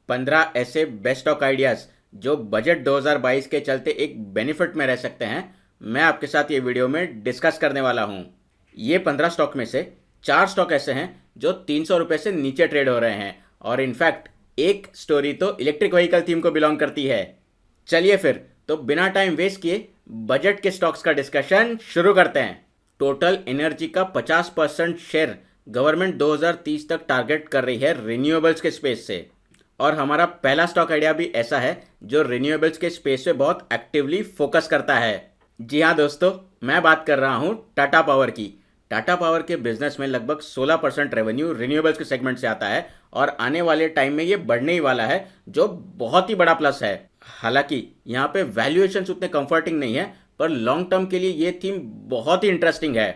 15 ऐसे best stock ideas जो budget 2022 के चलते एक बेनिफिट में रह सकते हैं, मैं आपके साथ ये वीडियो में डिस्कस करने वाला हूँ। ये 15 स्टॉक में से 4 स्टॉक ऐसे हैं जो 300 रुपये से नीचे ट्रेड हो रहे हैं, और इनफैक्ट एक स्टोरी तो इलेक्ट्रिक व्हीकल थीम को बिलोंग करती है। चलिए फिर तो बिना टाइम वेस्ट किए बजट के स्टॉक्स का डिस्कशन शुरू करते हैं। टोटल एनर्जी का 50% शेयर गवर्नमेंट 2030 तक टारगेट कर रही है रिन्यूएबल्स के स्पेस से, और हमारा पहला स्टॉक आइडिया भी ऐसा है जो रिन्यूएबल्स के स्पेस पे बहुत एक्टिवली फोकस करता है। जी हाँ दोस्तों, मैं बात कर रहा हूँ टाटा पावर की। टाटा पावर के बिजनेस में लगभग 16% रेवेन्यू रिन्यूएबल्स के सेगमेंट से आता है, और आने वाले टाइम में ये बढ़ने ही वाला है, जो बहुत ही बड़ा प्लस है। हालांकि यहाँ पे वैल्यूएशंस उतने कंफर्टिंग नहीं है, पर लॉन्ग टर्म के लिए ये थीम बहुत ही इंटरेस्टिंग है।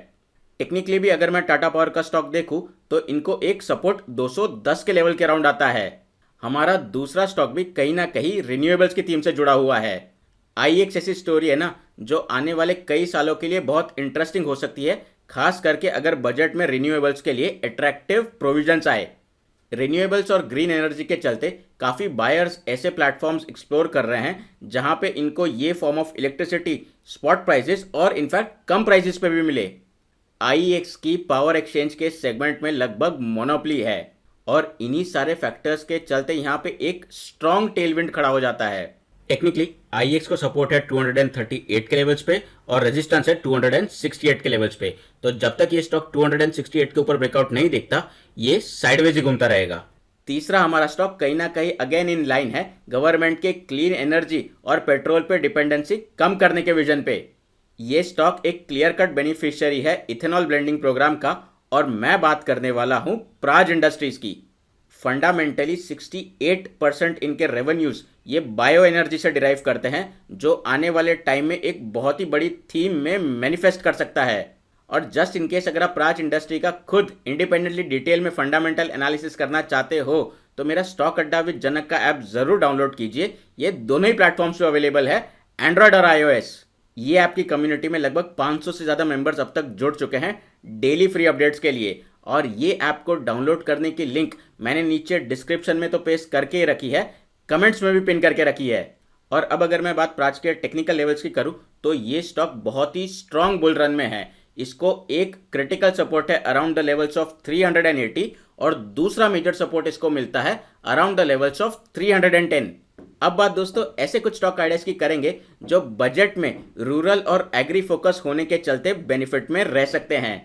टेक्निकली भी अगर मैं टाटा पावर का स्टॉक देखूं तो इनको एक सपोर्ट 210 के लेवल के अराउंड आता है। हमारा दूसरा स्टॉक भी कहीं ना कहीं रिन्यूएबल्स की थीम से जुड़ा हुआ है। आईएक्स ऐसी स्टोरी है ना, जो आने वाले कई सालों के लिए बहुत इंटरेस्टिंग हो सकती है, खास करके अगर बजट में रिन्यूएबल्स के लिए अट्रैक्टिव प्रोविजंस आए। रिन्यूएबल्स और ग्रीन एनर्जी के चलते काफ़ी बायर्स ऐसे प्लेटफॉर्म्स एक्सप्लोर कर रहे हैं जहां पे इनको ये form of electricity spot prices और इनफैक्ट कम प्राइसेस पे भी मिले। आईएक्स की पावर एक्सचेंज के सेगमेंट में लगभग मोनोपोली है, और इन्हीं सारे फैक्टर्स के चलते यहाँ पे एक स्ट्रॉन्ग टेलविंड खड़ा हो जाता है। टेक्निकली आईएक्स को सपोर्ट है 238 के लेवल्स पे और रेजिस्टेंस है 268 के लेवल्स पे। तो जब तक ये स्टॉक 268 के ऊपर ब्रेकआउट नहीं दिखता, ये साइडवेज ही घूमता रहेगा। तीसरा हमारा स्टॉक कहीं ना कहीं अगेन इन लाइन है गवर्नमेंट के क्लीन एनर्जी और पेट्रोल पे डिपेंडेंसी कम करने के विजन पे। ये स्टॉक एक क्लियर कट बेनिफिशियरी है इथेनॉल ब्लेंडिंग प्रोग्राम का, और मैं बात करने वाला हूं प्राज इंडस्ट्रीज की। फंडामेंटली 68% इनके रेवेन्यूज ये बायो एनर्जी से डिराइव करते हैं, जो आने वाले टाइम में एक बहुत ही बड़ी थीम में मैनिफेस्ट कर सकता है। और जस्ट इन केस अगर आप प्राज इंडस्ट्री का खुद इंडिपेंडेंटली डिटेल में फंडामेंटल एनालिसिस करना चाहते हो तो मेरा स्टॉक अड्डा विद जनक का ऐप जरूर डाउनलोड कीजिए। ये दोनों ही प्लेटफॉर्म्स पे अवेलेबल है, एंड्रॉयड और iOS। ये ऐप की कम्युनिटी में लगभग 500 से ज़्यादा मेंबर्स अब तक जुड़ चुके हैं डेली फ्री अपडेट्स के लिए, और ये ऐप को डाउनलोड करने की लिंक मैंने नीचे डिस्क्रिप्शन में तो पेस्ट करके ही रखी है, कमेंट्स में भी पिन करके रखी है। और अब अगर मैं बात प्राज के टेक्निकल लेवल्स की करूं तो ये स्टॉक बहुत ही स्ट्रॉन्ग बुल रन में है। इसको एक क्रिटिकल सपोर्ट है अराउंड द लेवल्स ऑफ 380, और दूसरा मेजर सपोर्ट इसको मिलता है अराउंड द लेवल्स ऑफ 310। अब बात दोस्तों ऐसे कुछ स्टॉक आइडियाज की करेंगे जो बजट में रूरल और एग्री फोकस होने के चलते बेनिफिट में रह सकते हैं।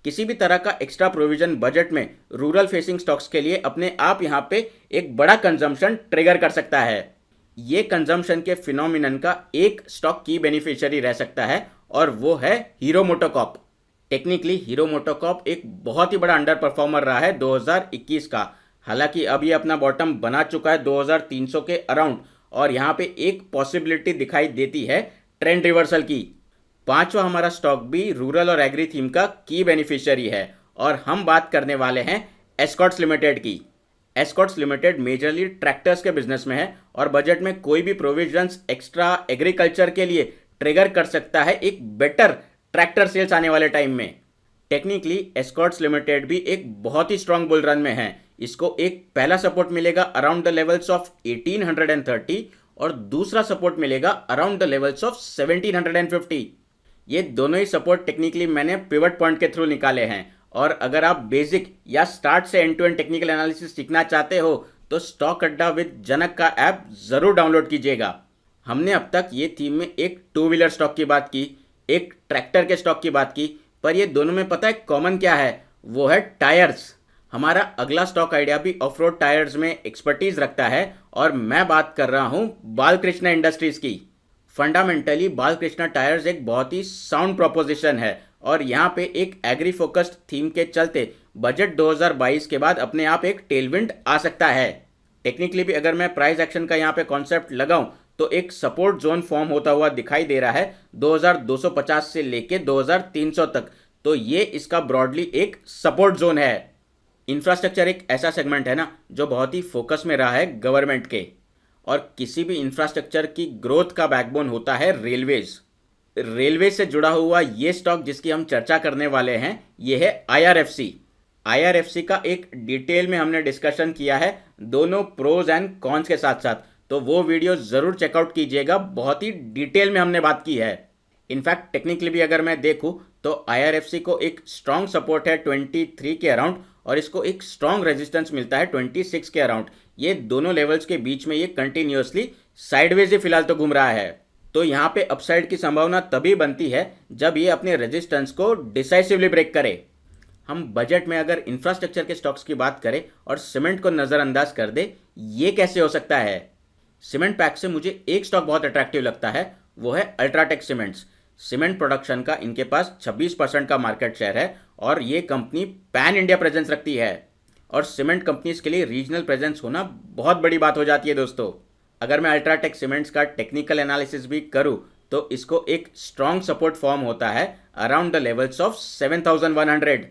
किसी भी तरह का एक्स्ट्रा प्रोविजन बजट में रूरल फेसिंग स्टॉक्स के लिए अपने आप यहाँ पे एक बड़ा कंजम्पशन ट्रिगर कर सकता है। ये कंजम्पशन के फिनोमिनन का एक स्टॉक की बेनिफिशियरी रह सकता है, और वो है hero MotoCorp. Technically hero MotoCorp एक बहुत ही बड़ा अंडर परफॉर्मर रहा है 2021 का। हालांकि अब ये अपना बॉटम बना चुका है 2300 के अराउंड, और यहाँ पे एक पॉसिबिलिटी दिखाई देती है ट्रेंड रिवर्सल की। पांचवा हमारा स्टॉक भी रूरल और एग्री थीम का की बेनिफिशियरी है, और हम बात करने वाले हैं एस्कॉर्ट्स लिमिटेड की। एस्कॉर्ट्स लिमिटेड मेजरली ट्रैक्टर्स के बिजनेस में है, और बजट में कोई भी प्रोविजंस एक्स्ट्रा एग्रीकल्चर के लिए ट्रिगर कर सकता है एक बेटर ट्रैक्टर सेल्स आने वाले टाइम में। टेक्निकली एस्कॉर्ट्स लिमिटेड भी एक बहुत ही स्ट्रॉन्ग बुल रन में है। इसको एक पहला सपोर्ट मिलेगा अराउंड द लेवल्स ऑफ 1830, और दूसरा सपोर्ट मिलेगा अराउंड द लेवल्स ऑफ 1750। ये दोनों ही सपोर्ट टेक्निकली मैंने पिवट पॉइंट के थ्रू निकाले हैं, और अगर आप बेसिक या स्टार्ट से end to end technical analysis सीखना चाहते हो तो स्टॉक अड्डा विद जनक का ऐप जरूर डाउनलोड कीजिएगा। हमने अब तक ये थीम में एक टू व्हीलर स्टॉक की बात की, एक ट्रैक्टर के स्टॉक की बात की, पर ये दोनों में पता है कॉमन क्या है? वो है टायर्स। हमारा अगला स्टॉक आइडिया भी ऑफ रोड टायर्स में एक्सपर्टीज रखता है, और मैं बात कर रहा हूं बालकृष्णा इंडस्ट्रीज की। फंडामेंटली बालकृष्णा टायर्स एक बहुत ही साउंड प्रोपोजिशन है, और यहाँ पे एक एग्री फोकस्ड थीम के चलते बजट 2022 के बाद अपने आप एक टेलविंड आ सकता है। टेक्निकली भी अगर मैं प्राइस एक्शन का यहाँ पे कॉन्सेप्ट लगाऊं तो एक सपोर्ट जोन फॉर्म होता हुआ दिखाई दे रहा है 2250 से लेके 2300 तक। तो ये इसका ब्रॉडली एक सपोर्ट जोन है। इंफ्रास्ट्रक्चर एक ऐसा सेगमेंट है ना जो बहुत ही फोकस में रहा है गवर्नमेंट के, और किसी भी इंफ्रास्ट्रक्चर की ग्रोथ का बैकबोन होता है रेलवेज। रेलवे से जुड़ा हुआ ये स्टॉक जिसकी हम चर्चा करने वाले हैं ये है आईआरएफसी। आईआरएफसी का एक डिटेल में हमने डिस्कशन किया है दोनों प्रोज एंड कॉन्स के साथ साथ, तो वो वीडियो ज़रूर चेकआउट कीजिएगा। बहुत ही डिटेल में हमने बात की है। इनफैक्ट टेक्निकली भी अगर मैं देखूं तो IRFC को एक स्ट्रॉन्ग सपोर्ट है 23 के अराउंड, और इसको एक स्ट्रॉन्ग रेजिस्टेंस मिलता है 26 के अराउंड। ये दोनों लेवल्स के बीच में ये कंटिन्यूअसली साइडवेज ही फिलहाल तो घूम रहा है। तो यहाँ पे अपसाइड की संभावना तभी बनती है जब ये अपने रेजिस्टेंस को डिसाइसिवली ब्रेक करे। हम बजट में अगर इंफ्रास्ट्रक्चर के स्टॉक्स की बात करें और सीमेंट को नज़रअंदाज कर दे, ये कैसे हो सकता है? सीमेंट पैक से मुझे एक स्टॉक बहुत अट्रैक्टिव लगता है, वो है अल्ट्राटेक सीमेंट्स। सीमेंट प्रोडक्शन का इनके पास 26% का मार्केट शेयर है और ये कंपनी पैन इंडिया प्रेजेंस रखती है, और सीमेंट कंपनीज के लिए रीजनल प्रेजेंस होना बहुत बड़ी बात हो जाती है दोस्तों। अगर मैं अल्ट्राटेक सीमेंट्स का टेक्निकल एनालिसिस भी करूं तो इसको एक स्ट्रॉन्ग सपोर्ट फॉर्म होता है around the levels of 7100।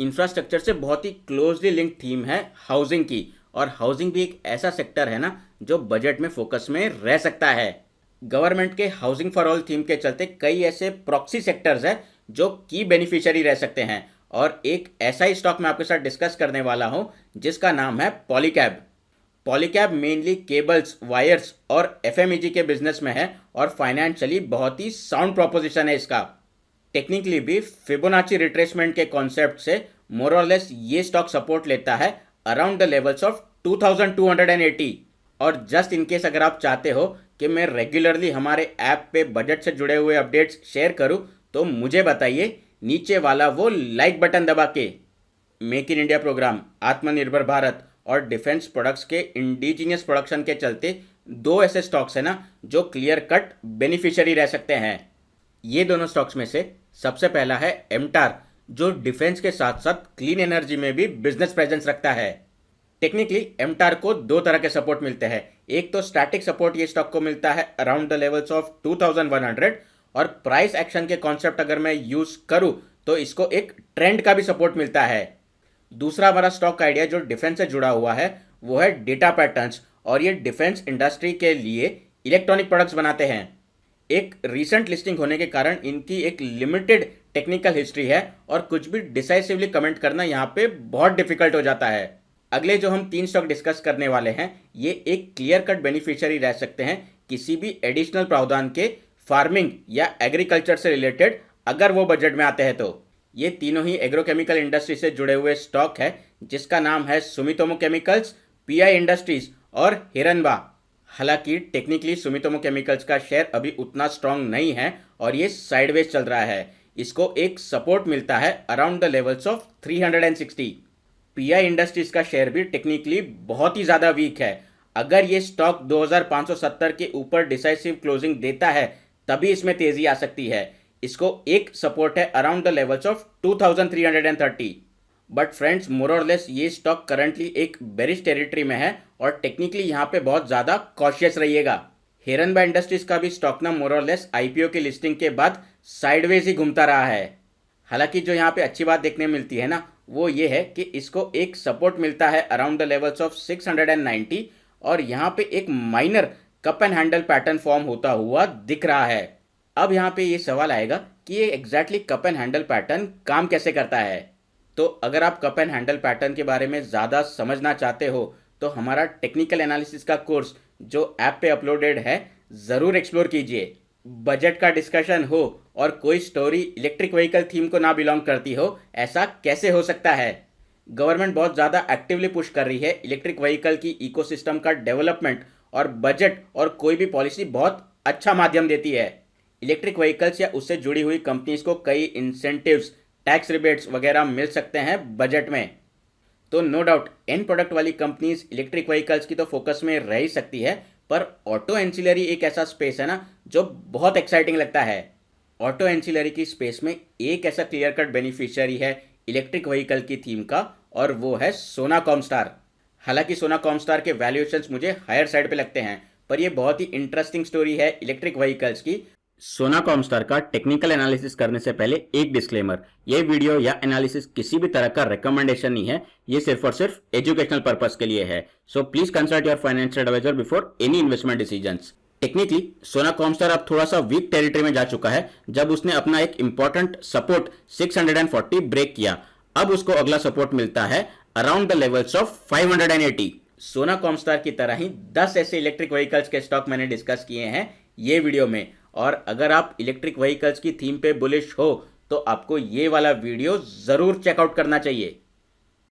Infrastructure से बहुत ही क्लोजली लिंक थीम है हाउसिंग की, और हाउसिंग भी एक ऐसा सेक्टर है ना जो बजट में फोकस में रह सकता है। गवर्नमेंट के हाउसिंग फॉर ऑल थीम के चलते कई ऐसे प्रॉक्सी सेक्टर्स हैं जो की बेनिफिशियरी रह सकते हैं, और एक ऐसा ही स्टॉक मैं आपके साथ डिस्कस करने वाला हूं जिसका नाम है Polycab. Polycab mainly cables, wires और FMEG के बिजनेस में है, और फाइनेंशियली बहुत ही साउंड प्रोपोजिशन है इसका। टेक्निकली भी फिबोनाची रिट्रेसमेंट के कॉन्सेप्ट से मोर और लेस ये स्टॉक सपोर्ट लेता है अराउंड द लेवल्स ऑफ 2280। और जस्ट इन केस अगर आप चाहते हो कि मैं रेगुलरली हमारे ऐप पे बजट से जुड़े हुए अपडेट्स शेयर करूं, तो मुझे बताइए नीचे वाला वो लाइक बटन दबा के। मेक इन इंडिया प्रोग्राम, आत्मनिर्भर भारत और डिफेंस प्रोडक्ट्स के इंडिजिनियस प्रोडक्शन के चलते दो ऐसे स्टॉक्स हैं ना जो क्लियर कट बेनिफिशियरी रह सकते हैं। ये दोनों स्टॉक्स में से सबसे पहला है एमटार, जो डिफेंस के साथ साथ क्लीन एनर्जी में भी बिजनेस प्रेजेंस रखता है। टेक्निकली एमटार को दो तरह के सपोर्ट मिलते हैं। एक तो स्टैटिक सपोर्ट ये स्टॉक को मिलता है अराउंड द लेवल्स ऑफ 2100, और प्राइस एक्शन के कॉन्सेप्ट अगर मैं यूज करूं तो इसको एक ट्रेंड का भी सपोर्ट मिलता है। दूसरा हमारा स्टॉक आइडिया जो डिफेंस से जुड़ा हुआ है वो है डेटा पैटर्न्स, और ये डिफेंस इंडस्ट्री के लिए इलेक्ट्रॉनिक प्रोडक्ट्स बनाते हैं। एक रीसेंट लिस्टिंग होने के कारण इनकी एक लिमिटेड टेक्निकल हिस्ट्री है, और कुछ भी डिसाइसिवली कमेंट करना यहाँ पे बहुत डिफिकल्ट हो जाता है। अगले जो हम 3 स्टॉक डिस्कस करने वाले हैं ये एक क्लियर कट बेनिफिशियरी रह सकते हैं किसी भी एडिशनल प्रावधान के, फार्मिंग या एग्रीकल्चर से रिलेटेड, अगर वो बजट में आते हैं तो। ये तीनों ही एग्रोकेमिकल इंडस्ट्री से जुड़े हुए स्टॉक है, जिसका नाम है सुमितोमो केमिकल्स, PI इंडस्ट्रीज और हिरनबा। हालांकि टेक्निकली सुमितोमो केमिकल्स का शेयर अभी उतना स्ट्रांग नहीं है और ये साइडवेज चल रहा है। इसको एक सपोर्ट मिलता है around the levels of 360। PI industries का शेयर भी टेक्निकली बहुत ही ज़्यादा वीक है। अगर ये स्टॉक 2570 के ऊपर डिसाइसिव क्लोजिंग देता है तभी इसमें तेजी आ सकती है। इसको एक सपोर्ट है around the levels of 2330। But friends, more और लेस ये स्टॉक करंटली एक बेरिश टेरिटरी में है और टेक्निकली यहाँ पे बहुत ज़्यादा कॉशियस रहिएगा। हिरनबा इंडस्ट्रीज का भी स्टॉक ना मोर और लेस IPO की लिस्टिंग के बाद साइडवेज ही घूमता रहा है। हालांकि जो यहाँ पे अच्छी बात देखने मिलती है ना वो ये है कि इसको एक सपोर्ट मिलता है अराउंड द लेवल्स ऑफ 690, और यहाँ पे एक minor cup and handle pattern form होता हुआ दिख रहा है। अब यहाँ पे ये सवाल आएगा कि ये exactly cup and handle pattern काम कैसे करता है। तो अगर आप कप एंड हैंडल पैटर्न के बारे में ज़्यादा समझना चाहते हो तो हमारा टेक्निकल एनालिसिस का कोर्स जो ऐप पे अपलोडेड है ज़रूर एक्सप्लोर कीजिए। बजट का डिस्कशन हो और कोई स्टोरी इलेक्ट्रिक व्हीकल थीम को ना बिलोंग करती हो, ऐसा कैसे हो सकता है? गवर्नमेंट बहुत ज़्यादा एक्टिवली पुश कर रही है इलेक्ट्रिक व्हीकल की इकोसिस्टम का डेवलपमेंट, और बजट और कोई भी पॉलिसी बहुत अच्छा माध्यम देती है। इलेक्ट्रिक व्हीकल्स या उससे जुड़ी हुई कंपनीज को कई इंसेंटिव्स, टैक्स रिबेट्स वगैरह मिल सकते हैं बजट में। तो नो डाउट एंड प्रोडक्ट वाली कंपनीज इलेक्ट्रिक व्हीकल्स की तो फोकस में रह ही सकती है, पर ऑटो एंसिलरी एक ऐसा स्पेस है ना जो बहुत एक्साइटिंग लगता है। ऑटो एंसिलरी की स्पेस में एक ऐसा क्लियर कट बेनिफिशियरी है इलेक्ट्रिक व्हीकल की थीम का, और वो है सोना कॉमस्टार। हालांकि सोना कॉमस्टार के वैल्यूएशंस मुझे हायर साइड पे लगते हैं, पर ये बहुत ही इंटरेस्टिंग स्टोरी है इलेक्ट्रिक व्हीकल्स की। सोना कॉमस्टार का टेक्निकल एनालिसिस करने से पहले एक डिस्क्लेमर, ये वीडियो या एनालिसिस किसी भी तरह का रिकमेंडेशन नहीं है, ये सिर्फ और सिर्फ एजुकेशनल पर्पस के लिए है। So please consult your financial adviser before any investment decisions. Technically Sona Comstar अब थोड़ा सा वीक टेरिटरी में जा चुका है जब उसने अपना एक इंपॉर्टेंट सपोर्ट 640 ब्रेक किया। अब उसको अगला सपोर्ट मिलता है अराउंड द लेवल्स ऑफ 580। सोना कॉमस्टार की तरह ही 10 ऐसे इलेक्ट्रिक व्हीकल्स के स्टॉक मैंने डिस्कस किए हैं ये वीडियो में। और अगर आप इलेक्ट्रिक व्हीकल्स की थीम पे बुलिश हो तो आपको ये वाला वीडियो ज़रूर चेकआउट करना चाहिए।